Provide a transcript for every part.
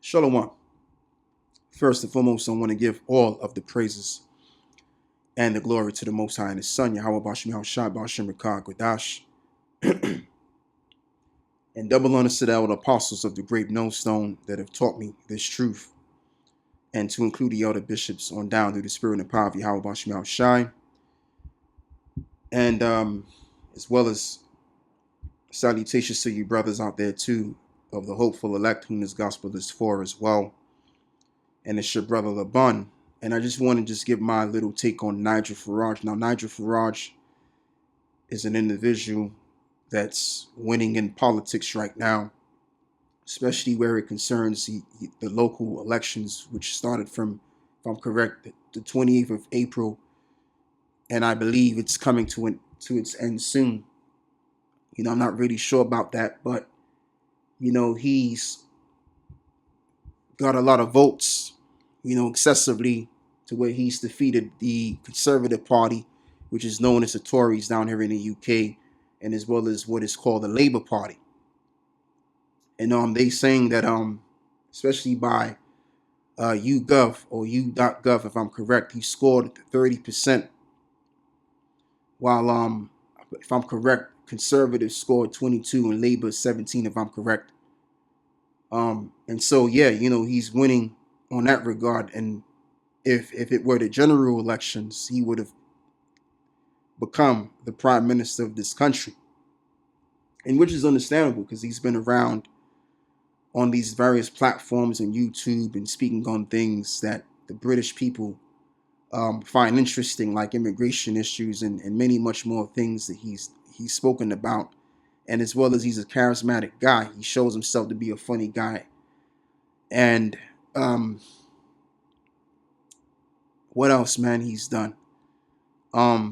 Shalom. First and foremost, I want to give all of the praises and the glory to the Most High and His Son, Yahweh Bashim Yahushua Bashim Rekah Gwadash, and double honors to the elder apostles of the great millstone that have taught me this truth, and to include the elder bishops on down through the spirit and power of Yahweh Bashim Yahushua, and as well as salutations to you brothers out there too, of the hopeful elect whom this gospel is for as well. And it's your brother Laban. And I just want to just give my little take on Nigel Farage. Now, Nigel Farage is an individual that's winning in politics right now, especially where it concerns the local elections, which started from, if I'm correct, the 28th of April. And I believe it's coming to its end soon. I'm not really sure about that, but, he's got a lot of votes, excessively, to where he's defeated the Conservative Party, which is known as the Tories down here in the UK, and as well as what is called the Labour Party. And they saying that especially by YouGov or U.gov, if I'm correct, he scored 30%, while if I'm correct, Conservatives scored 22 and Labour 17, if I'm correct. And so yeah, he's winning on that regard. And if it were the general elections, he would have become the prime minister of this country, and which is understandable because he's been around on these various platforms and YouTube and speaking on things that the British people find interesting, like immigration issues and many much more things that he's spoken about. And as well as he's a charismatic guy, he shows himself to be a funny guy. And what else, man, he's done? Yeah,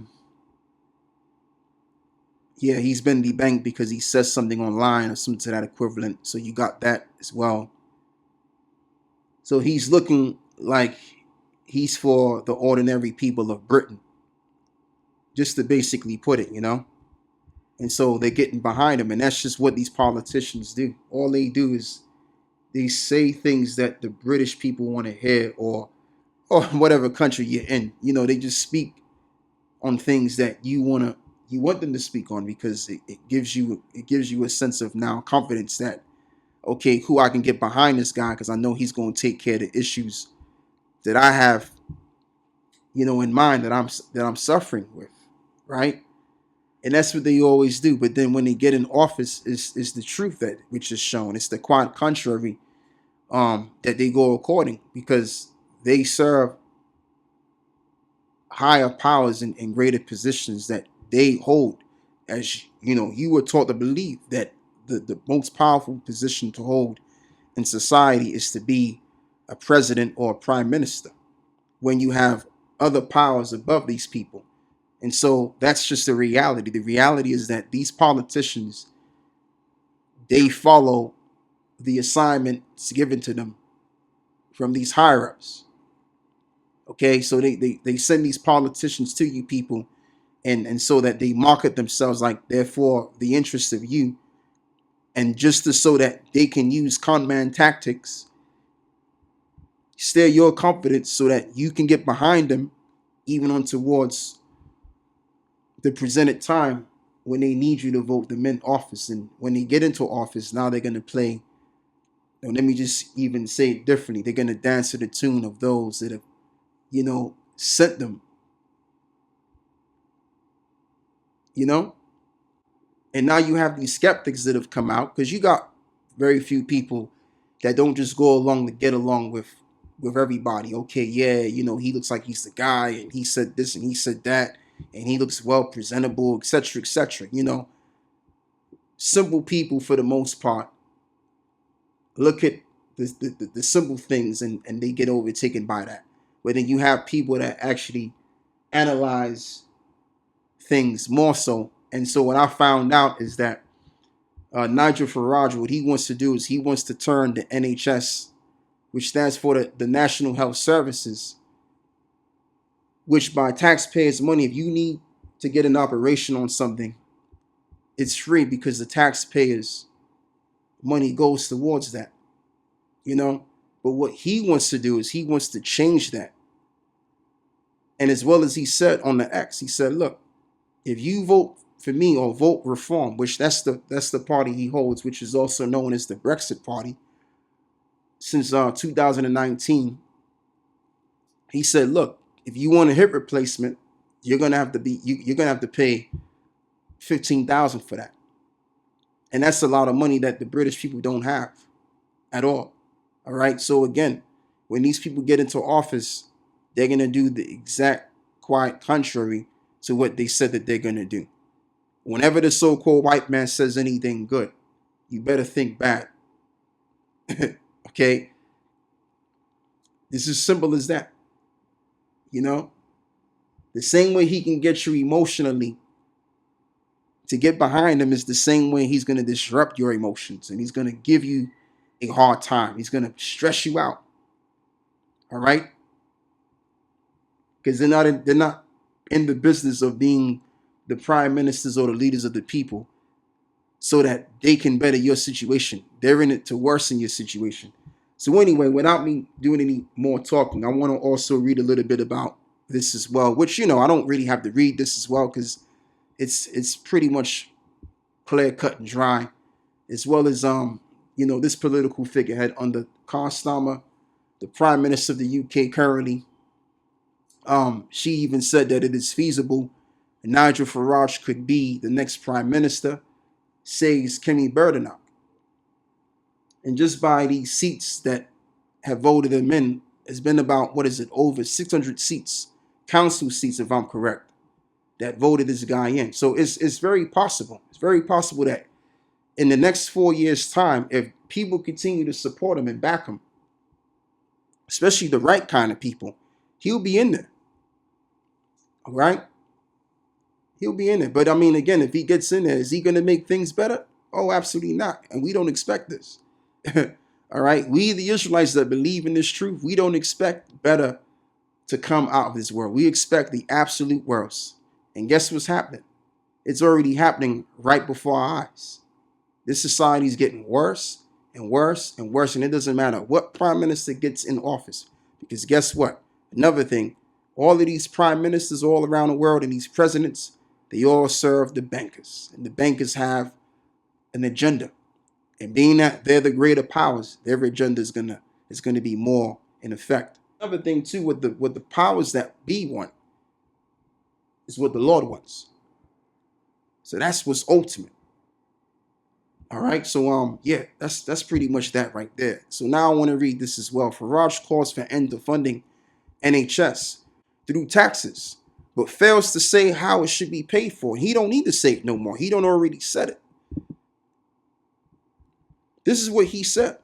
he's been debanked because he says something online or something to that equivalent. So you got that as well. So he's looking like he's for the ordinary people of Britain, just to basically put it, And so they're getting behind him, and that's just what these politicians do. All they do is they say things that the British people want to hear, or whatever country you're in. They just speak on things that you want them to speak on, because it gives you a sense of now confidence that, okay, who I can get behind this guy, because I know he's going to take care of the issues that I have, in mind, that I'm suffering with, right? And that's what they always do. But then when they get in office, is the truth that which is shown. It's the quite contrary that they go according, because they serve higher powers and greater positions that they hold. As you were taught to believe that the most powerful position to hold in society is to be a president or a prime minister, when you have other powers above these people. And so that's just the reality. The reality is that these politicians, they follow the assignments given to them from these higher ups. Okay, so they send these politicians to you people, and so that they market themselves like they're for the interest of you, and just so that they can use con man tactics, steer your confidence so that you can get behind them, even on towards the presented time when they need you to vote them in office. And when they get into office, now they're going to play, let me just even say it differently, they're going to dance to the tune of those that have, sent them, and now you have these skeptics that have come out, because you got very few people that don't just go along to get along with everybody. Okay, yeah, he looks like he's the guy, and he said this and he said that, and he looks well presentable, etc., etc. Simple people, for the most part, look at the simple things, and they get overtaken by that. But then you have people that actually analyze things more so. And so what I found out is that Nigel Farage, what he wants to do is he wants to turn the NHS, which stands for the National Health Services, which by taxpayers' money, if you need to get an operation on something, it's free, because the taxpayers' money goes towards that, But what he wants to do is he wants to change that. And as well as he said on the X, he said, look, if you vote for me or vote reform, which that's the party he holds, which is also known as the Brexit Party, since 2019, he said, look, if you want a hip replacement, you're gonna have to pay 15,000 for that. And that's a lot of money that the British people don't have at all. All right. So again, when these people get into office, they're going to do the exact quite contrary to what they said that they're going to do. Whenever the so-called white man says anything good, you better think bad. Okay. It's as simple as that. You know, the same way he can get you emotionally to get behind him is the same way he's going to disrupt your emotions, and he's going to give you a hard time. He's going to stress you out. All right? Because they're not in the business of being the prime ministers or the leaders of the people so that they can better your situation. They're in it to worsen your situation. So anyway, without me doing any more talking, I want to also read a little bit about this as well, which, I don't really have to read this as well because it's pretty much clear cut and dry, as well as this political figurehead under Keir Starmer, the Prime Minister of the UK currently. She even said that it is feasible Nigel Farage could be the next Prime Minister, says Kenny Burdenach. And just by these seats that have voted him in, it's been about, over 600 seats, council seats, if I'm correct, that voted this guy in. So it's very possible. It's very possible that in the next 4 years' time, if people continue to support him and back him, especially the right kind of people, he'll be in there. All right? He'll be in there. But I mean, again, if he gets in there, is he going to make things better? Oh, absolutely not. And we don't expect this. All right? We, the Israelites that believe in this truth, we don't expect better to come out of this world. We expect the absolute worst. And guess what's happening? It's already happening right before our eyes. This society is getting worse and worse and worse. And it doesn't matter what prime minister gets in office. Because guess what? Another thing, all of these prime ministers all around the world and these presidents, they all serve the bankers. And the bankers have an agenda. And being that they're the greater powers, their agenda is gonna be more in effect. Another thing too, with the powers that be want is what the Lord wants. So that's what's ultimate. All right. So yeah, that's pretty much that right there. So now I want to read this as well. Farage calls for end to funding NHS through taxes, but fails to say how it should be paid for. He don't need to say it no more. He don't already said it. This is what he said,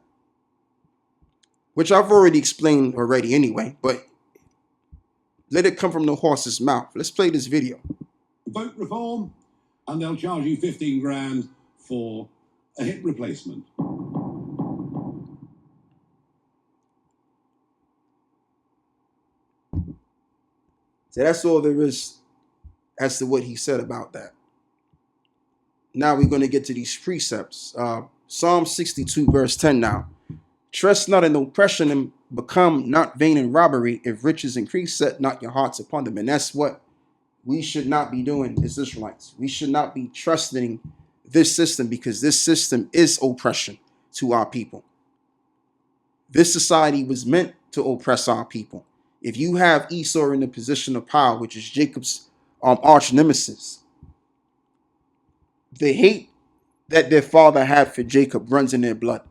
which I've already explained already anyway, but let it come from the horse's mouth. Let's play this video. Vote reform, and they'll charge you 15 grand for a hip replacement. So that's all there is as to what he said about that. Now we're going to get to these precepts. Psalm 62 verse 10 now. Trust not in oppression and become not vain in robbery. If riches increase, set not your hearts upon them. And that's what we should not be doing as Israelites. We should not be trusting this system, because this system is oppression to our people. This society was meant to oppress our people. If you have Esau in the position of power, which is Jacob's arch nemesis, the hate that their father had for Jacob runs in their blood.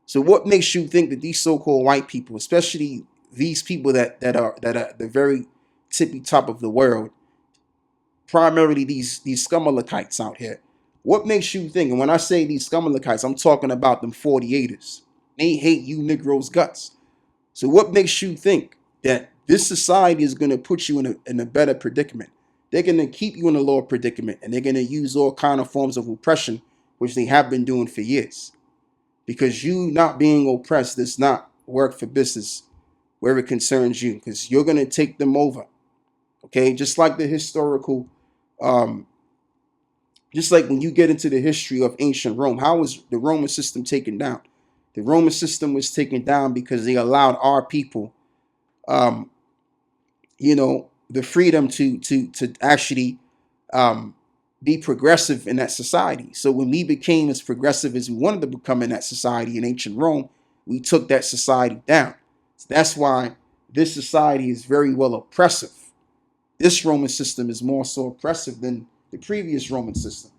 So what makes you think that these so-called white people, especially these people that are the very tippy top of the world, primarily these Scumalakites out here, what makes you think? And when I say these Scumalakites, I'm talking about them 48ers. They hate you Negroes' guts. So what makes you think that this society is going to put you in a better predicament? They're going to keep you in a lower predicament, and they're going to use all kind of forms of oppression, which they have been doing for years. Because you not being oppressed does not work for business where it concerns you, because you're going to take them over. Okay, just like the historical, just like when you get into the history of ancient Rome, how was the Roman system taken down? The Roman system was taken down because they allowed our people, um, the freedom to actually be progressive in that society. So when we became as progressive as we wanted to become in that society in ancient Rome, we took that society down. So that's why this society is very well oppressive. This Roman system is more so oppressive than the previous Roman system.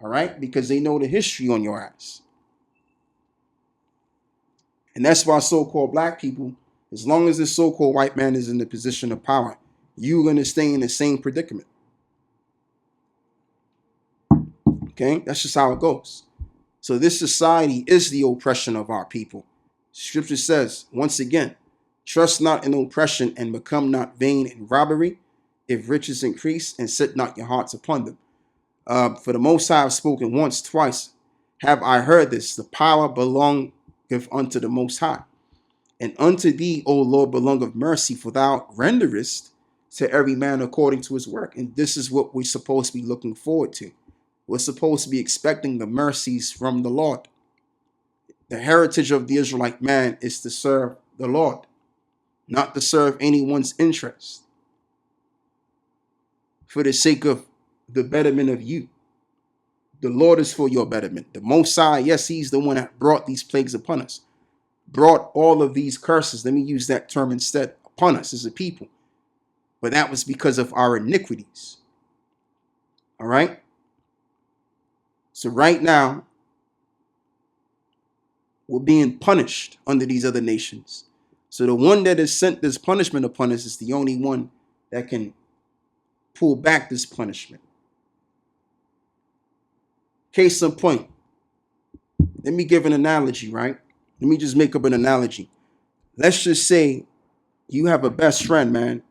All right? Because they know the history on your ass. And that's why so-called black people, as long as this so-called white man is in the position of power, you're going to stay in the same predicament. Okay? That's just how it goes. So this society is the oppression of our people. Scripture says, once again, trust not in oppression and become not vain in robbery, if riches increase, and set not your hearts upon them. For the Most High have spoken once, twice, have I heard this, the power belongeth unto the Most High. And unto thee, O Lord, belongeth mercy, for thou renderest to every man according to his work. And this is what we're supposed to be looking forward to. We're supposed to be expecting the mercies from the Lord. The heritage of the Israelite man is to serve the Lord, not to serve anyone's interest for the sake of the betterment of you. The Lord is for your betterment. The Most High, yes, he's the one that brought these plagues upon us, brought all of these curses, let me use that term instead, upon us as a people. But that was because of our iniquities. All right? So right now, we're being punished under these other nations. So the one that has sent this punishment upon us is the only one that can pull back this punishment. Case in point, let me give an analogy, right? Let me just make up an analogy. Let's just say you have a best friend, man,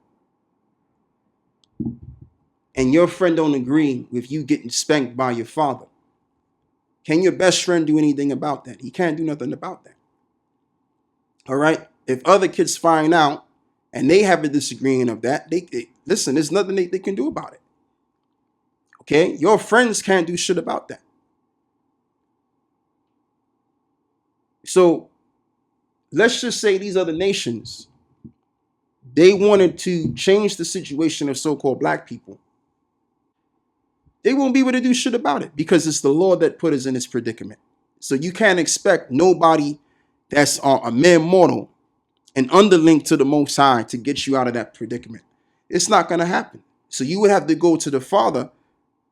and your friend don't agree with you getting spanked by your father. Can your best friend do anything about that? He can't do nothing about that. All right? If other kids find out and they have a disagreement of that, they listen, there's nothing they can do about it. Okay? Your friends can't do shit about that. So let's just say these other nations, they wanted to change the situation of so-called black people. They won't be able to do shit about it because it's the Lord that put us in this predicament. So you can't expect nobody that's a mere mortal, an underlink to the Most High, to get you out of that predicament. It's not going to happen. So you would have to go to the Father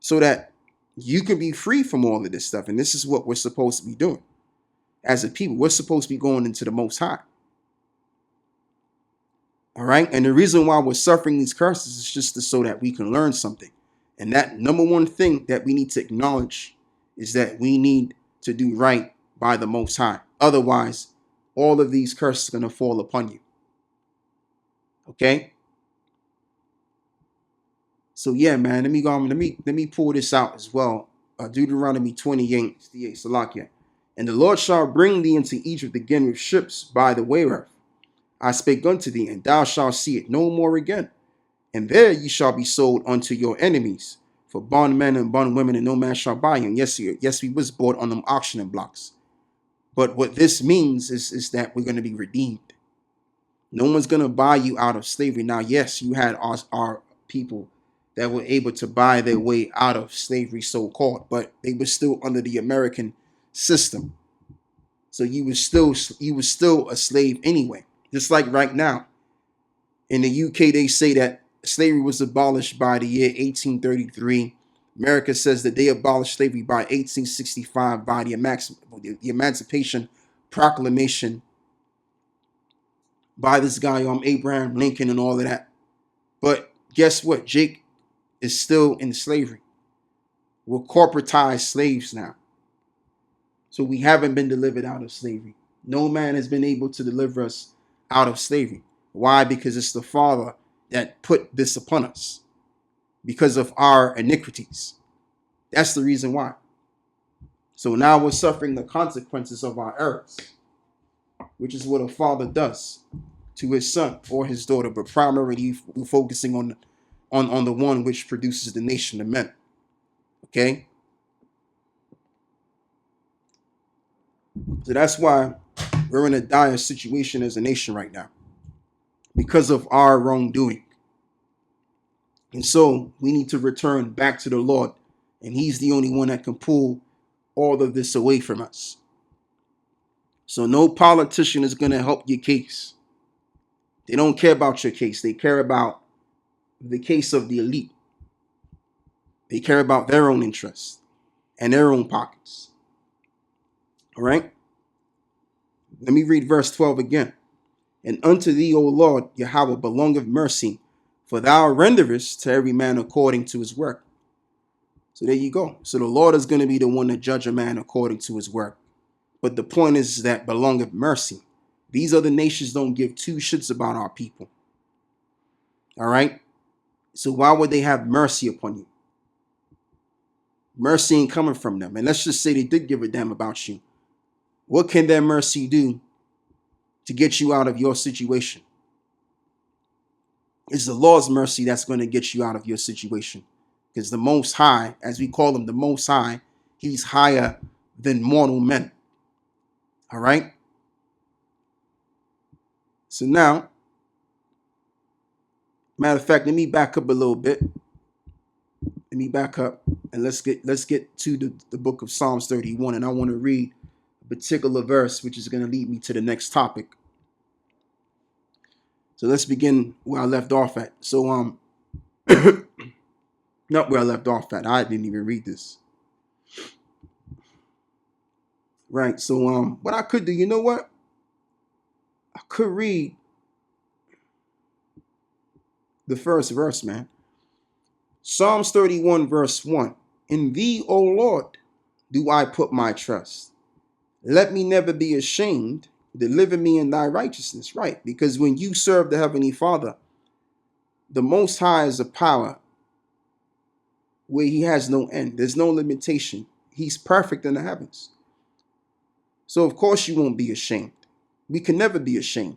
so that you can be free from all of this stuff. And this is what we're supposed to be doing. As a people, we're supposed to be going into the Most High. All right? And the reason why we're suffering these curses is just so that we can learn something. And that number one thing that we need to acknowledge is that we need to do right by the Most High. Otherwise, all of these curses are going to fall upon you. Okay? So yeah, man, let me pull this out as well. Deuteronomy 28, Salakia. And the Lord shall bring thee into Egypt again with ships by the wayworth. I spake unto thee, and thou shalt see it no more again. And there ye shall be sold unto your enemies, for bondmen and bondwomen, and no man shall buy you. And yes, we was bought on them auctioning blocks. But what this means is that we're going to be redeemed. No one's going to buy you out of slavery. Now, yes, you had our people that were able to buy their way out of slavery, so-called, but they were still under the American system. So you was still a slave anyway. Just like right now. In the UK, they say that slavery was abolished by the year 1833. America says that they abolished slavery by 1865 by the Emancipation Proclamation by this guy, Abraham Lincoln, and all of that. But guess what? Jake is still in slavery. We're corporatized slaves now. So we haven't been delivered out of slavery. No man has been able to deliver us out of slavery. Why? Because it's the Father that put this upon us because of our iniquities. That's the reason why. So now we're suffering the consequences of our errors, which is what a father does to his son or his daughter, but primarily we're focusing on the one which produces the nation of men. Okay? So that's why we're in a dire situation as a nation right now, because of our wrongdoing. And so we need to return back to the Lord, and he's the only one that can pull all of this away from us. So no politician is going to help your case. They don't care about your case. They care about the case of the elite. They care about their own interests and their own pockets. All right? Let me read verse 12 again. And unto thee, O Lord, Yahweh, belongeth mercy, for thou renderest to every man according to his work. So there you go. So the Lord is going to be the one to judge a man according to his work. But the point is that belongeth mercy. These other nations don't give two shits about our people. All right? So why would they have mercy upon you? Mercy ain't coming from them. And let's just say they did give a damn about you. What can their mercy do to get you out of your situation? It's the Lord's mercy that's going to get you out of your situation. Because the Most High, as we call him, the Most High, he's higher than mortal men. All right? So now, matter of fact, let me back up a little bit. Let me back up and let's get to the book of Psalms 31. And I want to read a particular verse, which is going to lead me to the next topic. So let's begin where I left off at. So not where I left off at. I didn't even read this. Right. So what I could do, you know what? I could read the first verse, man. Psalms 31 verse 1. In thee, O Lord, do I put my trust. Let me never be ashamed. Deliver me in thy righteousness. Right. Because when you serve the Heavenly Father, the Most High is a power where he has no end. There's no limitation. He's perfect in the heavens. So of course you won't be ashamed. We can never be ashamed.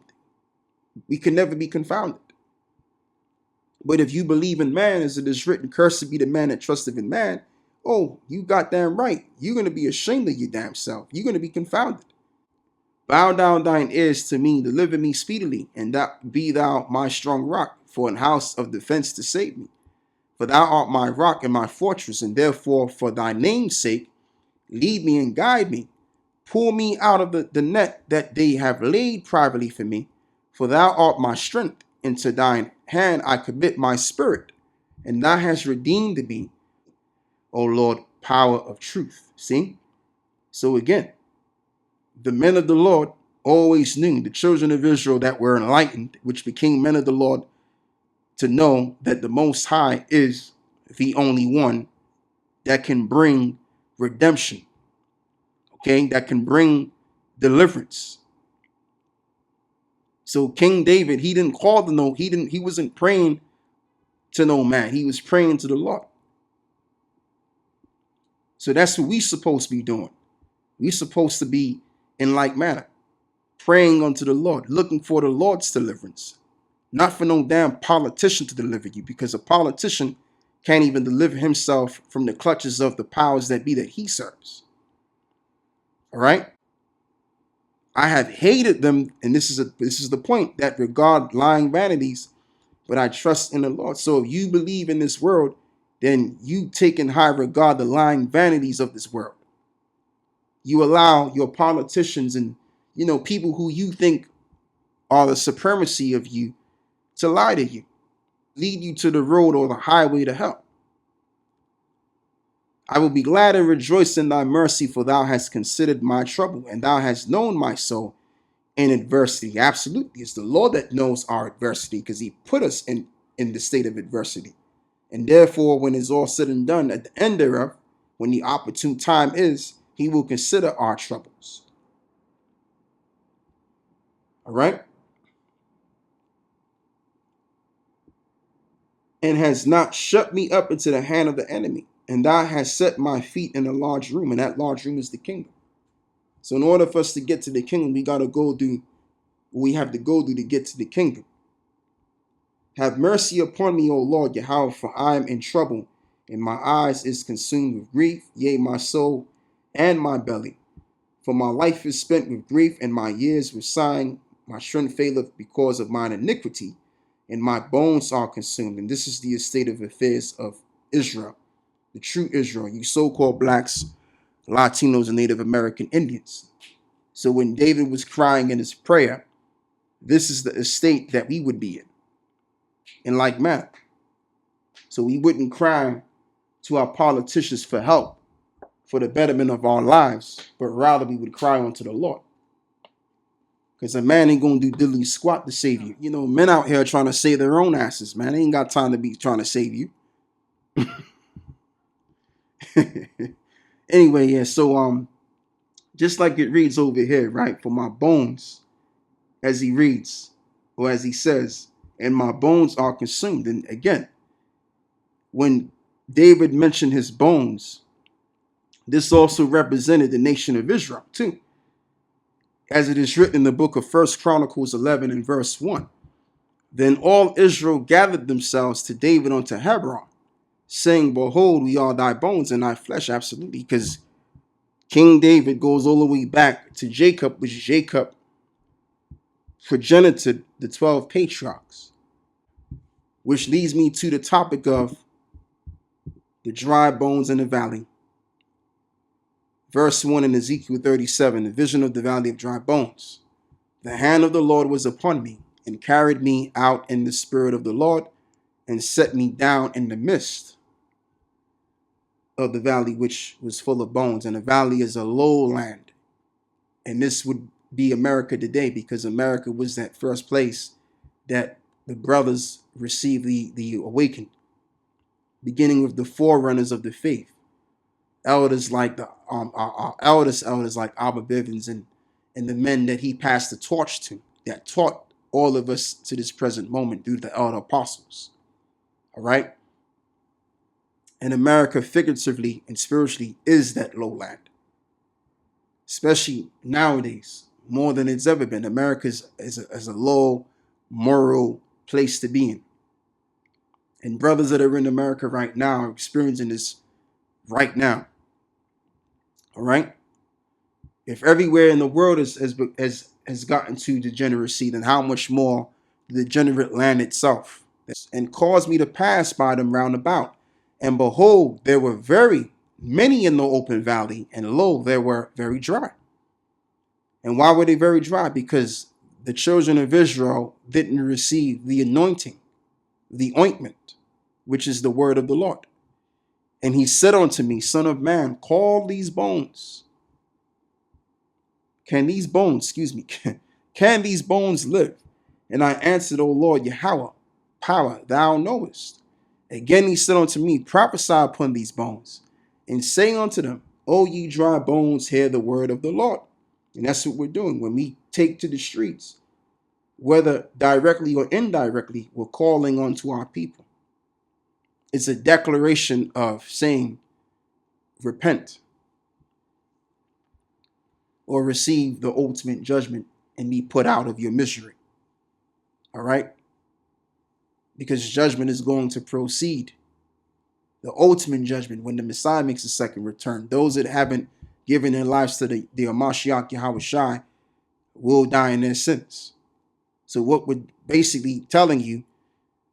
We can never be confounded. But if you believe in man, as it is written, cursed be the man that trusteth in man, oh, you got damn right. You're going to be ashamed of your damn self. You're going to be confounded. Bow down thine ears to me, deliver me speedily, and that be thou my strong rock, for an house of defense to save me. For thou art my rock and my fortress, and therefore for thy name's sake, lead me and guide me. Pull me out of the net that they have laid privately for me, for thou art my strength. Into thine hand I commit my spirit, and thou hast redeemed me, O Lord, power of truth. See? So again, the men of the Lord always knew, the children of Israel that were enlightened, which became men of the Lord, to know that the Most High is the only one that can bring redemption. Okay? That can bring deliverance. So King David, he didn't call the no, he wasn't praying to no man. He was praying to the Lord. So that's what we supposed to be doing. We supposed to be in like manner, praying unto the Lord, looking for the Lord's deliverance, not for no damn politician to deliver you, because a politician can't even deliver himself from the clutches of the powers that be that he serves. All right. I have hated them, and this is the point, that regard lying vanities, but I trust in the Lord. So if you believe in this world, then you take in high regard the lying vanities of this world. You allow your politicians and people who you think are the supremacy of you to lie to you, lead you to the road or the highway to hell. I will be glad and rejoice in thy mercy, for thou hast considered my trouble, and thou hast known my soul in adversity. Absolutely. It's the Lord that knows our adversity, because he put us in the state of adversity. And therefore, when it's all said and done, at the end thereof, when the opportune time is, he will consider our troubles. All right? And has not shut me up into the hand of the enemy. And thou hast set my feet in a large room, and that large room is the kingdom. So in order for us to get to the kingdom, we got to go through what we have to go through to get to the kingdom. Have mercy upon me, O Lord Yahweh, for I am in trouble, and my eyes is consumed with grief, yea, my soul and my belly. For my life is spent with grief, and my years with sighing. My strength faileth because of mine iniquity, and my bones are consumed. And this is the state of affairs of Israel, the true Israel, you so-called blacks, Latinos, and Native American Indians. So when David was crying in his prayer, this is the estate that we would be in like manner. So we wouldn't cry to our politicians for help, for the betterment of our lives, but rather we would cry unto the Lord. Because a man ain't gonna do diddly squat to save you. You know, men out here trying to save their own asses, man. They ain't got time to be trying to save you. Anyway, yeah, so just like it reads over here, right? For my bones, as he reads, or as he says, and my bones are consumed. And again, when David mentioned his bones, this also represented the nation of Israel too. As it is written in the book of 1 Chronicles 11 and verse 1. Then all Israel gathered themselves to David unto Hebron, saying, behold, we are thy bones and thy flesh. Absolutely, because King David goes all the way back to Jacob, which Jacob progenited the 12 patriarchs. Which leads me to the topic of the dry bones in the valley. Verse 1 in Ezekiel 37, the vision of the valley of dry bones. The hand of the Lord was upon me, and carried me out in the spirit of the Lord, and set me down in the midst of the valley, which was full of bones. And the valley is a lowland. And this would be America today, because America was that first place that the brothers received the awakening, beginning with the forerunners of the faith. Elders like our elders like Abba Bivens and the men that he passed the torch to, that taught all of us to this present moment through the elder apostles. All right. And America, figuratively and spiritually, is that lowland, especially nowadays, more than it's ever been. America is a low moral place to be in. And brothers that are in America right now are experiencing this right now. All right. If everywhere in the world has gotten to degeneracy, then how much more the degenerate land itself? And caused me to pass by them round about. And behold, there were very many in the open valley, and lo, they were very dry. And why were they very dry? Because the children of Israel didn't receive the anointing, the ointment, which is the word of the Lord. And he said unto me, Son of man, call these bones. Can these bones live? And I answered, O Lord Yahweh, power, thou knowest. Again he said unto me, prophesy upon these bones, and say unto them, O ye dry bones, hear the word of the Lord. And that's what we're doing. When we take to the streets, whether directly or indirectly, we're calling onto our people. It's a declaration of saying, repent, or receive the ultimate judgment and be put out of your misery. All right? Because judgment is going to proceed. The ultimate judgment, when the Messiah makes a second return, those that haven't given their lives to the Mashiach Yahweh Shai will die in their sins. So what we're basically telling you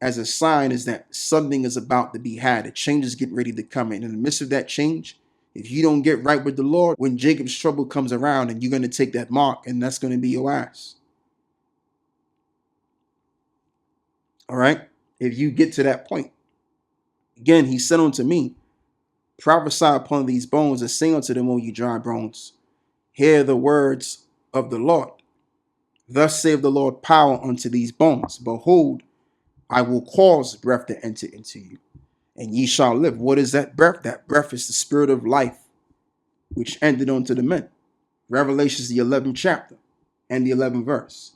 as a sign is that something is about to be had. A change is getting ready to come in. In the midst of that change, if you don't get right with the Lord, when Jacob's trouble comes around, and you're going to take that mark, and that's going to be your ass. All right? If you get to that point. Again, he said unto me, prophesy upon these bones, and sing unto them, O ye dry bones, hear the words of the Lord. Thus saith the Lord, power unto these bones. Behold, I will cause breath to enter into you, and ye shall live. What is that breath? That breath is the spirit of life, which entered unto the men. Revelations, the 11th chapter and the 11th verse.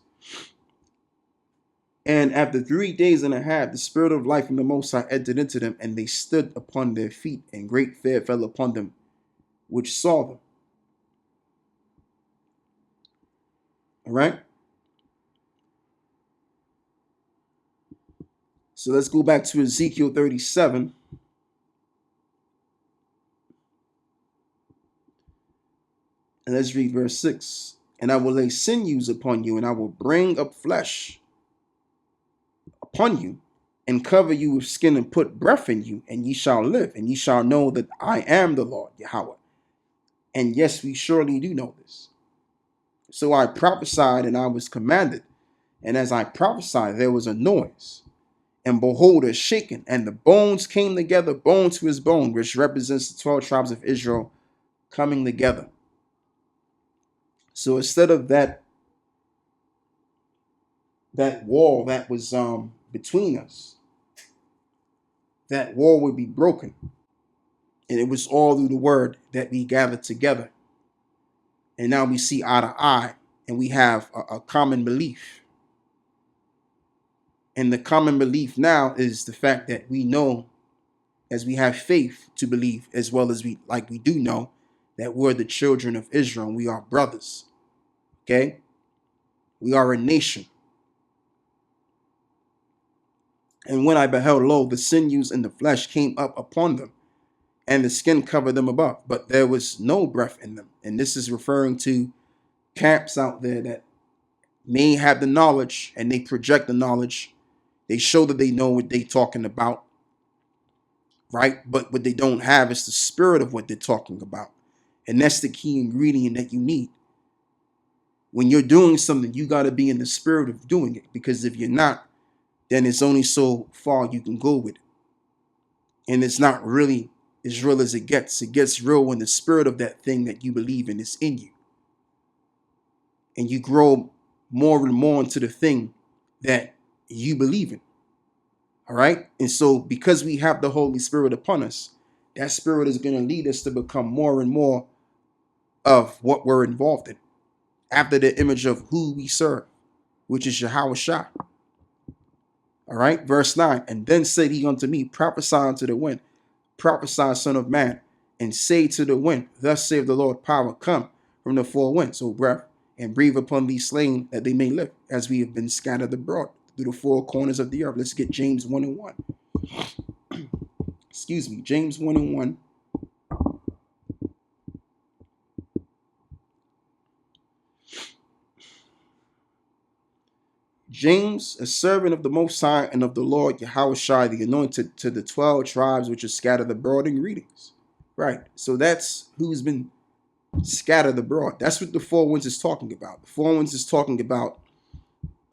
And after 3 days and a half, the spirit of life from the Most High entered into them, and they stood upon their feet, and great fear fell upon them which saw them. All right. So let's go back to Ezekiel 37. And let's read verse 6. And I will lay sinews upon you, and I will bring up flesh upon you, and cover you with skin, and put breath in you, and ye shall live, and ye shall know that I am the Lord Yahweh. And yes, we surely do know this. So I prophesied, and I was commanded. And as I prophesied, there was a noise. And behold, a shaking, and the bones came together, bone to his bone, which represents the 12 tribes of Israel coming together. So instead of that wall that was between us, that wall would be broken. And it was all through the word that we gathered together. And now we see eye to eye, and we have a common belief. And the common belief now is the fact that we know, as we have faith to believe, as well as we do know, that we're the children of Israel, and we are brothers. Okay? We are a nation. And when I beheld, lo, the sinews and the flesh came up upon them, and the skin covered them above, but there was no breath in them. And this is referring to camps out there that may have the knowledge, and they project the knowledge. They show that they know what they're talking about, right? But what they don't have is the spirit of what they're talking about. And that's the key ingredient that you need. When you're doing something, you got to be in the spirit of doing it, because if you're not, then it's only so far you can go with it. And it's not really as real as it gets. It gets real when the spirit of that thing that you believe in is in you. And you grow more and more into the thing that you believe in. All right. And so because we have the Holy Spirit upon us, that spirit is going to lead us to become more and more of what we're involved in, after the image of who we serve, which is Yahweh Shai. All right. Verse 9. And then said he unto me, prophesy unto the wind, prophesy, son of man, and say to the wind, thus saith the Lord, power, come from the four winds, O breath, and breathe upon these slain that they may live, as we have been scattered abroad through the four corners of the earth. Let's get James 1 and 1. Excuse me, James 1 and 1. James, a servant of the Most High and of the Lord Yahweh Shai, the anointed, to the 12 tribes which are scattered abroad, in greetings. Right. So that's who's been scattered abroad. That's what the four winds is talking about. The four winds is talking about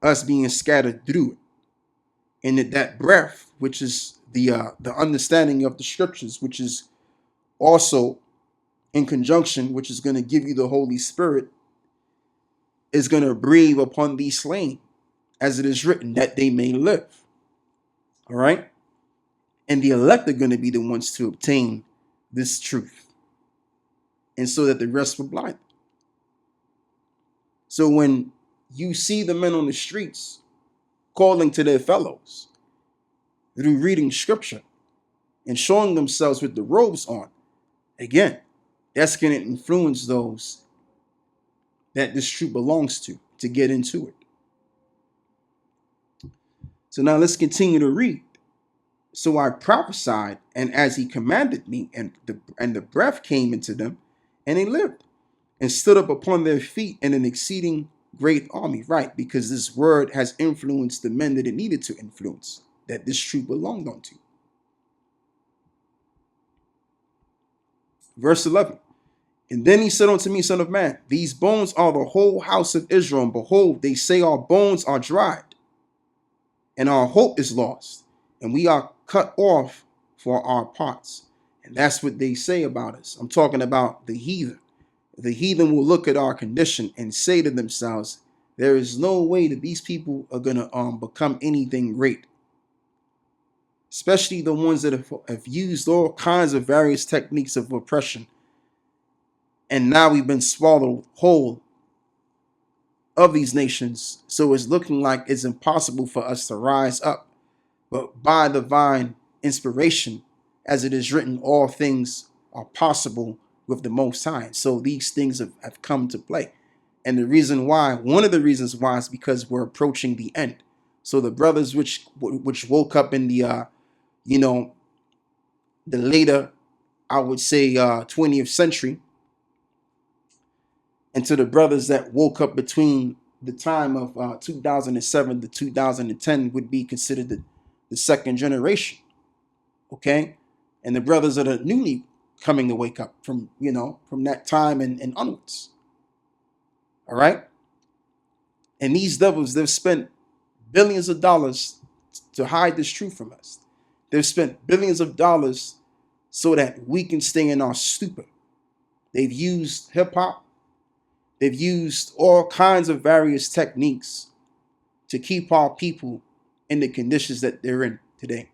us being scattered through it. And that breath, which is the understanding of the scriptures, which is also in conjunction, which is going to give you the Holy Spirit, is going to breathe upon these slain, as it is written, that they may live. All right. And the elect are going to be the ones to obtain this truth, and so that the rest will blind. So when you see the men on the streets calling to their fellows through reading scripture and showing themselves with the robes on, again, that's going to influence those that this truth belongs to get into it. So now let's continue to read. So I prophesied, and as he commanded me, and the breath came into them, and they lived, and stood up upon their feet in an exceeding great army. Right, because this word has influenced the men that it needed to influence, that this truth belonged unto. Verse 11. And then he said unto me, son of man, these bones are the whole house of Israel, and behold, they say our bones are dried, and our hope is lost, and we are cut off for our parts. And that's what they say about us. I'm talking about the heathen. The heathen will look at our condition and say to themselves, there is no way that these people are going to become anything great. Especially the ones that have used all kinds of various techniques of oppression. And now we've been swallowed whole of these nations. So it's looking like it's impossible for us to rise up. But by divine inspiration, as it is written, all things are possible with the Most High. So these things have come to play. And the reason why, one of the reasons why, is because we're approaching the end. So the brothers which woke up in the, the later, I would say, 20th century, And to the brothers that woke up between the time of 2007 to 2010 would be considered the second generation. Okay. And the brothers that are newly coming to wake up from, from that time and onwards. All right. And these devils, they've spent billions of dollars to hide this truth from us. They've spent billions of dollars so that we can stay in our stupor. They've used hip hop. They've used all kinds of various techniques to keep our people in the conditions that they're in today.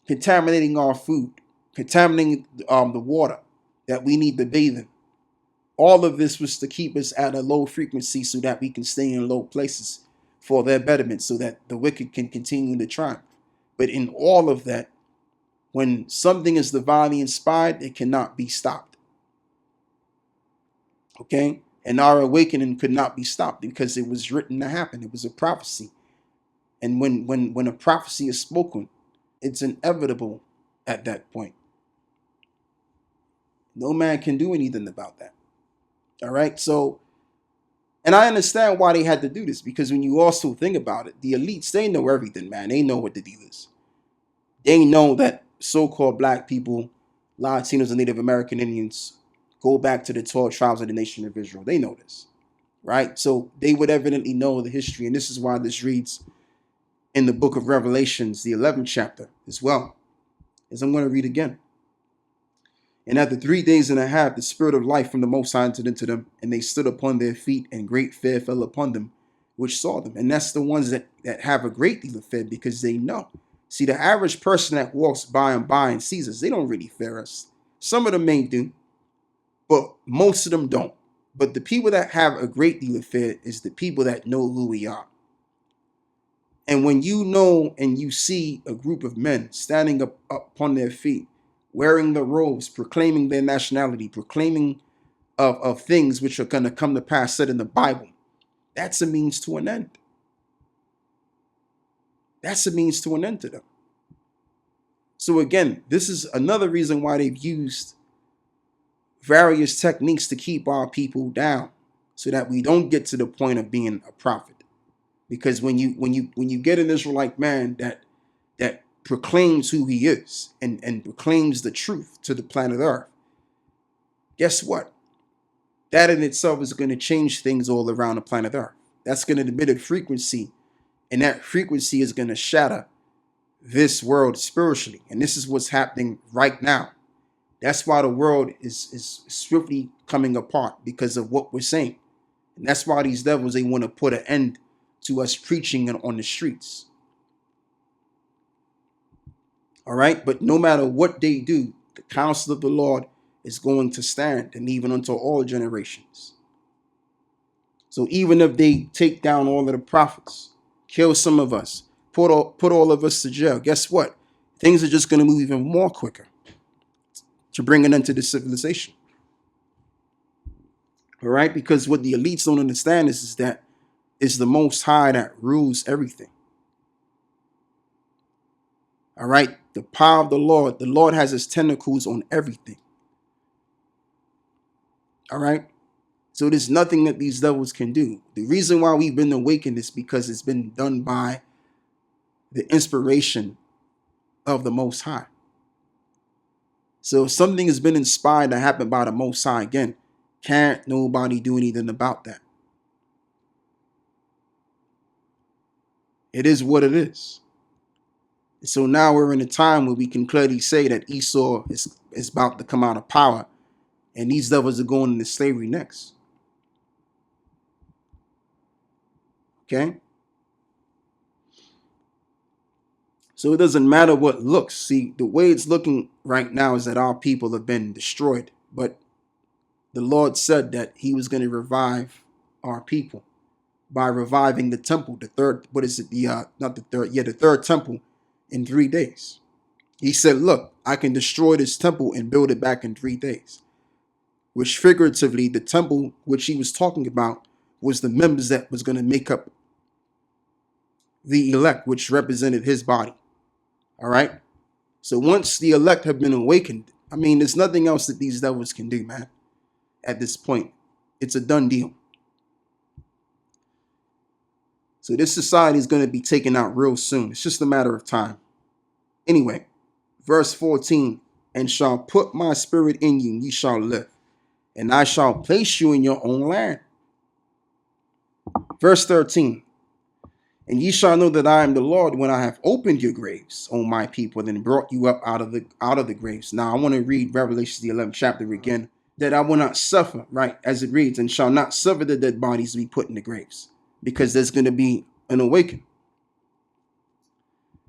Contaminating our food, contaminating the water that we need to bathe in. All of this was to keep us at a low frequency so that we can stay in low places for their betterment, so that the wicked can continue to triumph. But in all of that, when something is divinely inspired, it cannot be stopped. Okay? And our awakening could not be stopped because it was written to happen. It was a prophecy. And when a prophecy is spoken, it's inevitable at that point. No man can do anything about that. All right? So, and I understand why they had to do this, because when you also think about it, the elites, they know everything, man. They know what the deal is. They know that so-called black people, Latinos and Native American Indians go back to the 12 tribes of the nation of Israel. They know this, right? So they would evidently know the history. And this is why this reads in the book of Revelations, the 11th chapter as well, as I'm going to read again. And after 3 days and a half, the spirit of life from the Most High entered into them, and they stood upon their feet, and great fear fell upon them, which saw them. And that's the ones that have a great deal of fear, because they know. See, the average person that walks by and sees us, they don't really fear us. Some of them may do, but most of them don't. But the people that have a great deal of fear is the people that know who we are. And when you know and you see a group of men standing up upon their feet, wearing the robes, proclaiming their nationality, proclaiming of things which are going to come to pass said in the Bible, that's a means to an end. That's a means to an end to them. So again, this is another reason why they've used various techniques to keep our people down, so that we don't get to the point of being a prophet. Because when you get an Israelite man that proclaims who he is and proclaims the truth to the planet Earth, guess what? That in itself is going to change things all around the planet Earth. That's going to emit a frequency, and that frequency is going to shatter this world spiritually. And this is what's happening right now. That's why the world is swiftly coming apart, because of what we're saying. And that's why these devils, they want to put an end to us preaching on the streets. All right. But no matter what they do, the counsel of the Lord is going to stand, and even unto all generations. So even if they take down all of the prophets, kill some of us, put all of us to jail, guess what? Things are just going to move even more quicker to bring an end to this civilization. All right. Because what the elites don't understand is that it's the Most High that rules everything. All right. The power of the Lord has his tentacles on everything. All right. So there's nothing that these devils can do. The reason why we've been awakened is because it's been done by the inspiration of the Most High. So if something has been inspired to happen by the Most High, again, can't nobody do anything about that. It is what it is. So now we're in a time where we can clearly say that Esau is about to come out of power, and these devils are going into slavery next. Okay? So it doesn't matter what looks. See, the way it's looking right now is that our people have been destroyed. But the Lord said that he was going to revive our people by reviving the temple, the third, what is it? The third temple in 3 days. He said, look, I can destroy this temple and build it back in 3 days. Which figuratively, the temple which he was talking about was the members that was going to make up the elect, which represented his body. All right. So once the elect have been awakened, I mean, there's nothing else that these devils can do, man. at this point. It's a done deal. So this society is going to be taken out real soon. It's just a matter of time. Anyway, verse 14, and shall put my spirit in you, and ye shall live, and I shall place you in your own land. Verse 13, and ye shall know that I am the Lord when I have opened your graves, O my people, and brought you up out of the graves. Now I want to read Revelation the 11th chapter again, that I will not suffer, right, as it reads, and shall not suffer the dead bodies to be put in the graves, because there's going to be an awakening.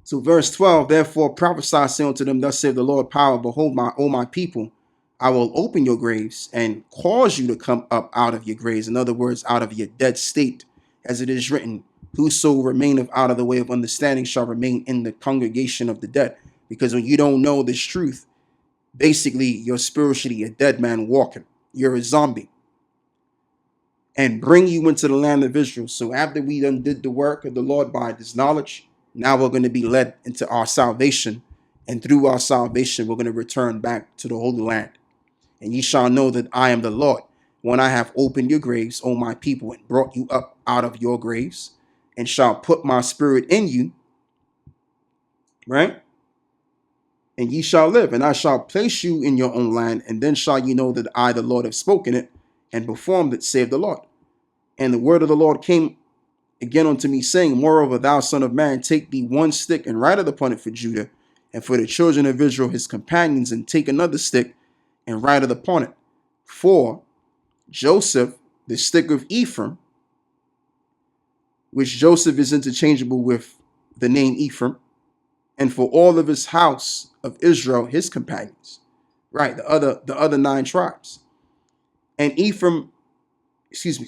So verse 12, therefore prophesy, saying unto them, thus saith the Lord power, behold, O my people, I will open your graves and cause you to come up out of your graves. In other words, out of your dead state, as it is written, whoso remaineth out of the way of understanding shall remain in the congregation of the dead. Because when you don't know this truth, basically you're spiritually a dead man walking. You're a zombie. And bring you into the land of Israel. So after we done did the work of the Lord by this knowledge, now we're going to be led into our salvation. And through our salvation, we're going to return back to the Holy Land. And ye shall know that I am the Lord, when I have opened your graves, O my people, and brought you up out of your graves, and shall put my spirit in you, right? And ye shall live, and I shall place you in your own land, and then shall you know that I, the Lord, have spoken it, and performed it, saith the Lord. And the word of the Lord came again unto me, saying, moreover, thou son of man, take thee one stick, and write it upon it for Judah, and for the children of Israel his companions, and take another stick, and write it upon it. For Joseph, the stick of Ephraim, which Joseph is interchangeable with the name Ephraim, and for all of his house of Israel, his companions, right? The other 9 tribes. And Ephraim, excuse me,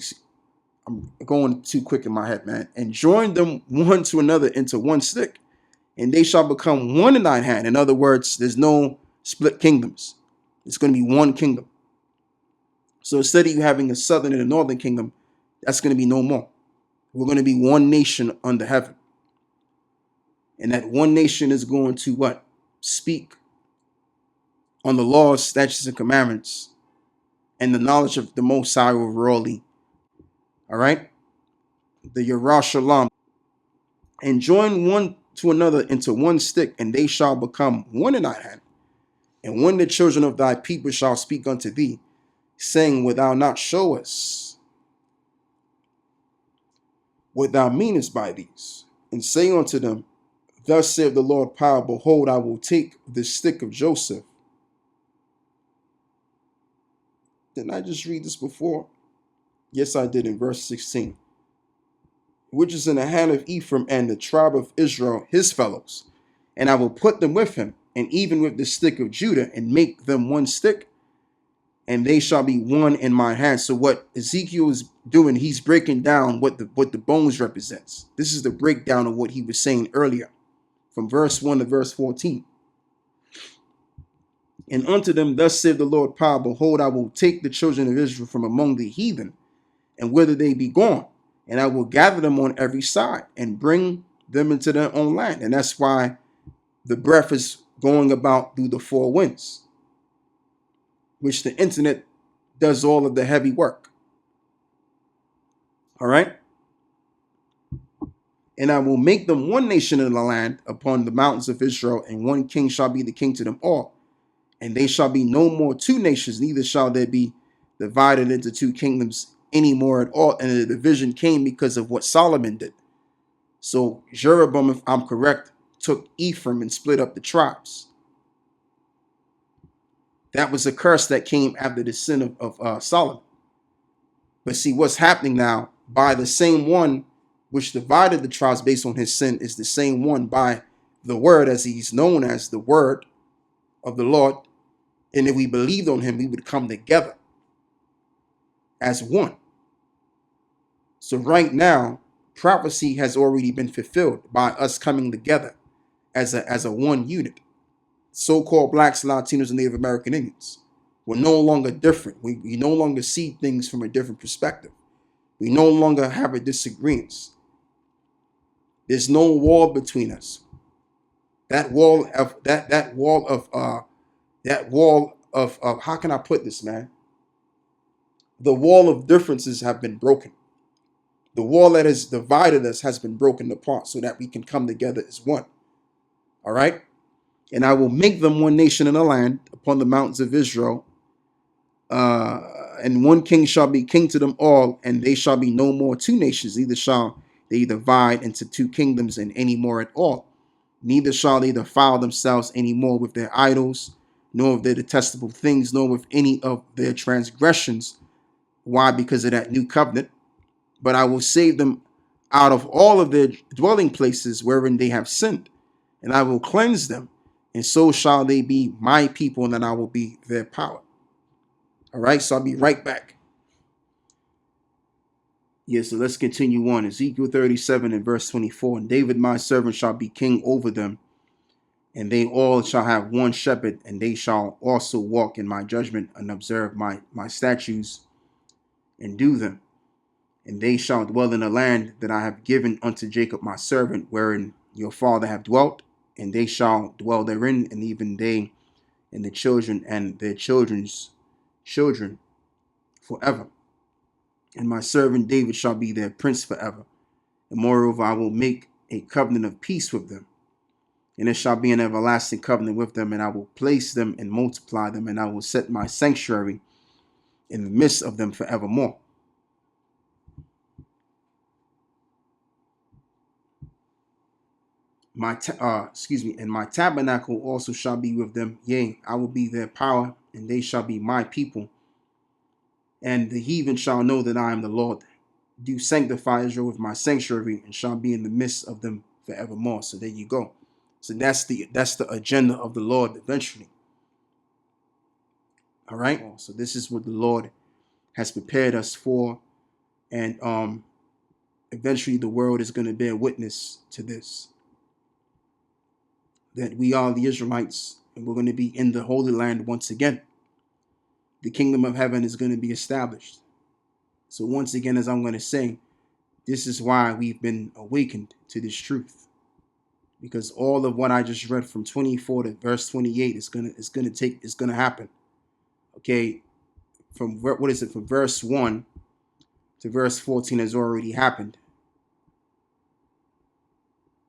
I'm going too quick in my head, man. And join them one to another into one stick, and they shall become one in thine hand. In other words, there's no split kingdoms. It's going to be one kingdom. So instead of you having a southern and a northern kingdom, that's going to be no more. We're going to be one nation under heaven. And that one nation is going to what? Speak on the laws, statutes, and commandments, and the knowledge of the Most High overallly. All right? The Yerushalayim. And join one to another into one stick, and they shall become one in thy hand. And when the children of thy people shall speak unto thee, saying, wilt thou not show us what thou meanest by these? And say unto them, thus saith the Lord power, behold, I will take the stick of Joseph. Didn't I just read this before? Yes, I did, in verse 16. Which is in the hand of Ephraim and the tribe of Israel, his fellows. And I will put them with him, and even with the stick of Judah, and make them one stick, and they shall be one in my hand. So what Ezekiel is doing, he's breaking down what the bones represents. This is the breakdown of what he was saying earlier, from verse 1 to verse 14. And unto them thus saith the Lord power, behold, I will take the children of Israel from among the heathen, and whither they be gone, and I will gather them on every side, and bring them into their own land. And that's why the breath is going about through the 4 winds, which the internet does all of the heavy work. All right? And I will make them one nation in the land upon the mountains of Israel, and one king shall be the king to them all. And they shall be no more 2 nations, neither shall there be divided into 2 kingdoms any more at all. And the division came because of what Solomon did. So Jeroboam, if I'm correct, took Ephraim and split up the tribes. That was a curse that came after the sin of Solomon. But see, what's happening now, by the same one which divided the tribes based on his sin, is the same one by the word, as he's known as the word of the Lord. And if we believed on him, we would come together as one. So right now, prophecy has already been fulfilled by us coming together as a one unit. So-called blacks, Latinos, and Native American Indians. We're no longer different. We no longer see things from a different perspective. We no longer have a disagreement. There's no wall between us. That wall of how can I put this, man? The wall of differences have been broken. The wall that has divided us has been broken apart so that we can come together as one. All right? And I will make them one nation in the land upon the mountains of Israel. And one king shall be king to them all, and they shall be no more two nations, neither shall they divide into two kingdoms and any more at all. Neither shall they defile themselves any more with their idols, nor with their detestable things, nor with any of their transgressions. Why? Because of that new covenant. But I will save them out of all of their dwelling places wherein they have sinned, and I will cleanse them, and so shall they be my people, and then I will be their power. All right, so I'll be right back. Yeah, so let's continue on. Ezekiel 37 and verse 24. And David, my servant, shall be king over them, and they all shall have one shepherd, and they shall also walk in my judgment and observe my statutes and do them. And they shall dwell in the land that I have given unto Jacob my servant, wherein your father have dwelt, and they shall dwell therein, and even they and the children and their children's children forever. And my servant David shall be their prince forever. And moreover, I will make a covenant of peace with them, and it shall be an everlasting covenant with them, and I will place them and multiply them, and I will set my sanctuary in the midst of them forevermore. And my tabernacle also shall be with them. Yea, I will be their power, and they shall be my people. And the heathen shall know that I am the Lord. Do sanctify Israel with my sanctuary, and shall be in the midst of them forevermore. So there you go. So that's the agenda of the Lord eventually. All right. So this is what the Lord has prepared us for, and eventually the world is going to bear witness to this, that we are the Israelites, and we're going to be in the Holy Land once again. The kingdom of heaven is going to be established. So once again, as I'm going to say, this is why we've been awakened to this truth, because all of what I just read from 24 to verse 28 is going to happen. Okay, from from verse 1 to verse 14 has already happened.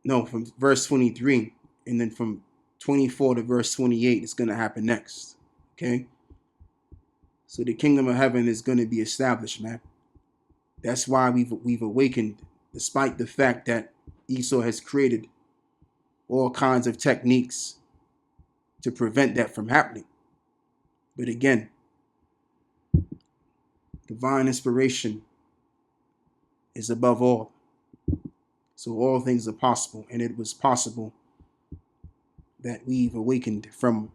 No, from verse 23, and then from 24 to verse 28 is going to happen next. Okay, so the kingdom of heaven is going to be established, man. That's why we've awakened, despite the fact that Esau has created all kinds of techniques to prevent that from happening. But again, divine inspiration is above all. So all things are possible, and it was possible that we've awakened from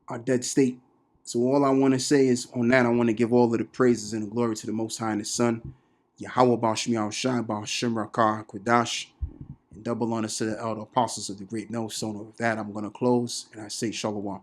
our dead state. So all I want to say is, on that, I want to give all of the praises and the glory to the Most High and His Son, Yahweh Bashmi Al-Shai Bashim Rakah Kodash, and double honors to the elder apostles of the great millstone. With that, I'm going to close, and I say Shalom.